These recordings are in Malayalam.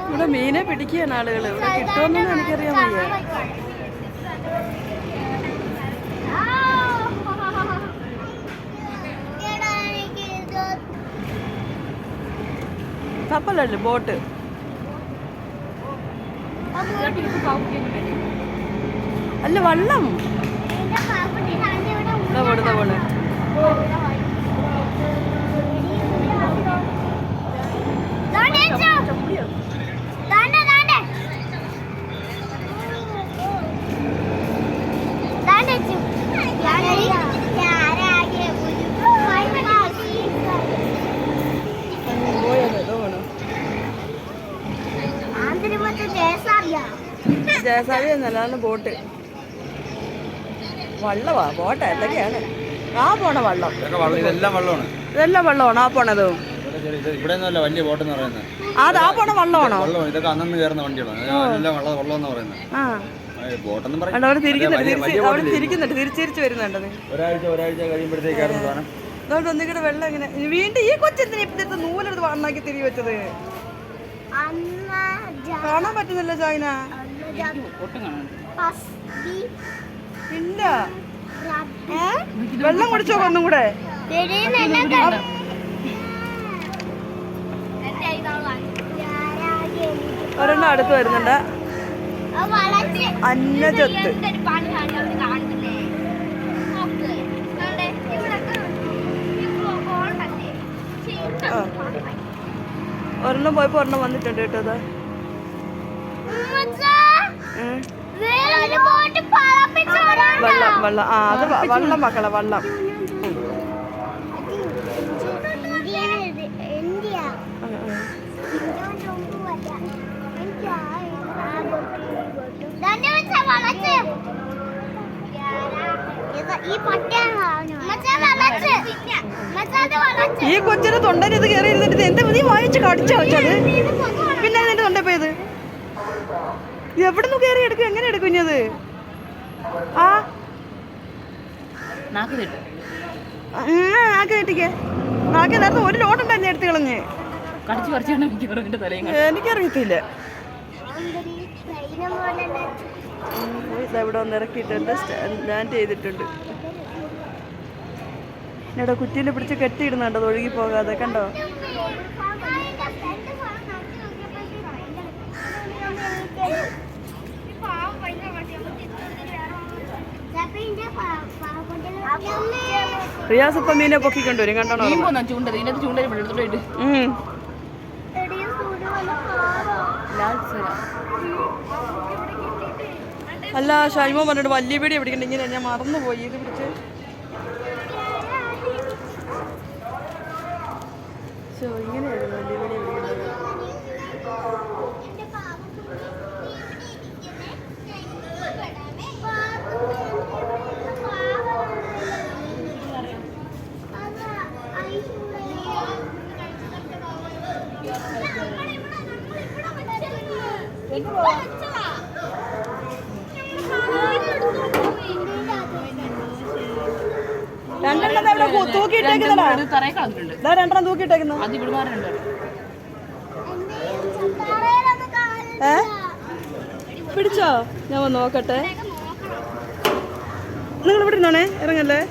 ഇവിടെ മീനെ പിടിക്കുകയാണ് ആളുകൾ. ഇവിടെ കിട്ടുമെന്നൊന്നും എനിക്കറിയാൻ വയ്യ. കപ്പലല്ലേ, ബോട്ട്. അല്ല, വള്ളം. പോണ് ജയസാവി എന്നല്ലാണ്ട് ബോട്ട്. വള്ളവാ, ബോട്ടാ, എന്തൊക്കെയാണ് ആ പോണ വള്ളം. ഇതെല്ലാം വള്ളമാണോ ആ പോണത്? വലിയ ബോട്ടെന്ന് പറയുന്നത് അത് ആ പോണ വള്ളമാണോ? ഇതൊക്കെ അന്നു കയറുന്ന വണ്ടികളാണ്. വള്ളം എന്ന് പറയുന്നത് തിരിക്കുന്നുണ്ട്, തിരിച്ചു വരുന്നുണ്ട്. ഒരാഴ്ച കഴിയുമ്പോഴത്തേക്കാണ് സാധനം. അതുകൊണ്ട് ഒന്നിക്കടെ വെള്ളം ഇങ്ങനെ വീണ്ടും ഈ കൊച്ചെന്തിനാ ഇപ്പത്തെ നൂലെടുത്ത് വണ്ണാക്കി തിരി വെച്ചത്? കാണാൻ പറ്റുന്നില്ല ചൈന. ഇല്ല, വെള്ളം കുടിച്ചോ ഒന്നും കൂടെ. ഒരെണ്ണം അടുത്ത് വരുന്നുണ്ട്. അന്നജത്ത്. ഒരെണ്ണം പോയപ്പോ ഒരെണ്ണം വന്നിട്ടുണ്ട് കേട്ടോ. വെള്ളം വെള്ളം ആ അത് വള്ളം മക്കളെ, വള്ളം. ഈ കൊച്ചിന് തൊണ്ടന് ഇത് കയറി ഇരുന്നിട്ട് എന്റെ നീ വായിച്ച് കടിച്ചോ വെച്ചത്? പിന്നെ എന്റെ തൊണ്ട പോയത് എവിടുന്ന് കയറി എടുക്കും? എങ്ങനെ എടുക്കും ഇനി അത്? ആ നാക്ക് കെട്ടിക്കേ. നാക്ക് നേരത്തെ ഒരു ലോട്ടുണ്ടായിരുന്നു, എടുത്ത് കളഞ്ഞ്. എനിക്കറിയത്തില്ല. ഇവിടെ ഒന്ന് ഇറക്കിയിട്ടുണ്ട്, ലാൻഡ് ചെയ്തിട്ടുണ്ട്. ഇവിടെ കുറ്റീനെ പിടിച്ച് കെട്ടിയിടുന്നുണ്ട്, അത് ഒഴുകി പോകാതെ. കണ്ടോ? റിയാസ് ഇപ്പൊ മീനെ പൊക്കിക്കൊണ്ടുവരും. കണ്ടോ? അല്ല, ഷൈമോ പറഞ്ഞിട്ട് വലിയ പീടി പിടിക്കണ്ട. ഇങ്ങനെ ഞാൻ മറന്നുപോയി ഇത് പിടിച്ച്. ഇങ്ങനെയായിരുന്നു വലിയ പീടി പിടിക്കുന്നത്. രണ്ടെണ്ണം തൂക്കിയിട്ടേക്കുന്നതാ. രണ്ടെണ്ണം തൂക്കിയിട്ടേക്കുന്നു. പിടിച്ചോ? ഞാൻ വന്ന് നോക്കട്ടെ. നിങ്ങൾ ഇവിടെ ഇരുന്നോണേ, ഇറങ്ങല്ലേ.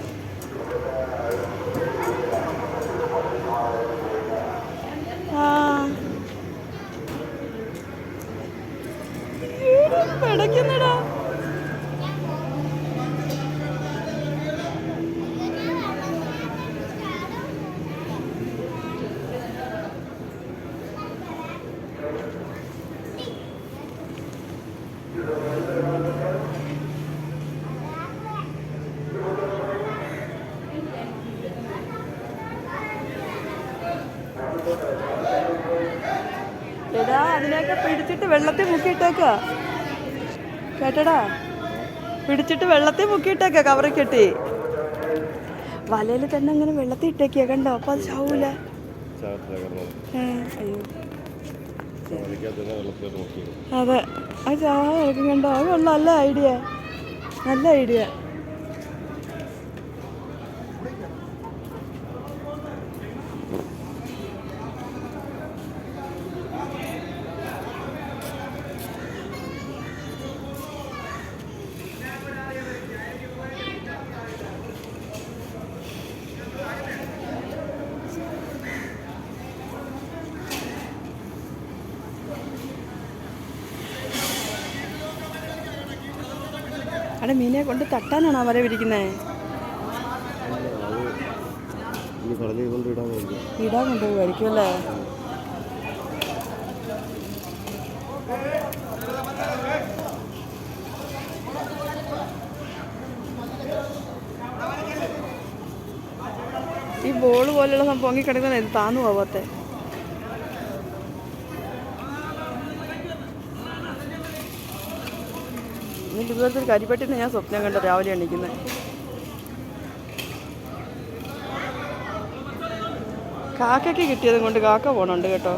പിടയ്ക്കുന്നടാ. എടാ, അതിനെയൊക്കെ പിടിച്ചിട്ട് വെള്ളത്തിൽ മുക്കിയിട്ടേക്ക കേട്ടടാ. പിടിച്ചിട്ട് വെള്ളത്തിൽ മുക്കിയിട്ടേക്ക, കവറിൽ കെട്ടി. വലയിൽ തന്നെ അങ്ങനെ വെള്ളത്തിൽ ഇട്ടേക്കിയ. കണ്ടോ? അപ്പൊ അത് ചാവൂല. അയ്യോ, അതെ, അത് ചാവാക്കും. കണ്ടോ? അത് കൊള്ളാം. നല്ല ഐഡിയ, നല്ല ഐഡിയ. അവിടെ മീനെ കൊണ്ട് തട്ടാനാണോ വല വിരിക്കുന്നത്? ഇടാൻ കൊണ്ടുപോകുമായിരിക്കും അല്ലേ? ഈ ബോൾ പോലെയുള്ള സംഭവം പൊങ്ങി കിടക്കുന്ന ഇത് താന്നു പോവാത്തെ. എന്നിട്ട് ഇതുപോലത്തെ ഒരു കരിപ്പട്ടിന്ന് ഞാൻ സ്വപ്നം കണ്ട രാവിലെ എണീക്കുന്നത്. കാക്കയ്ക്ക് കിട്ടിയതും കൊണ്ട് കാക്ക പോണുണ്ട് കേട്ടോ.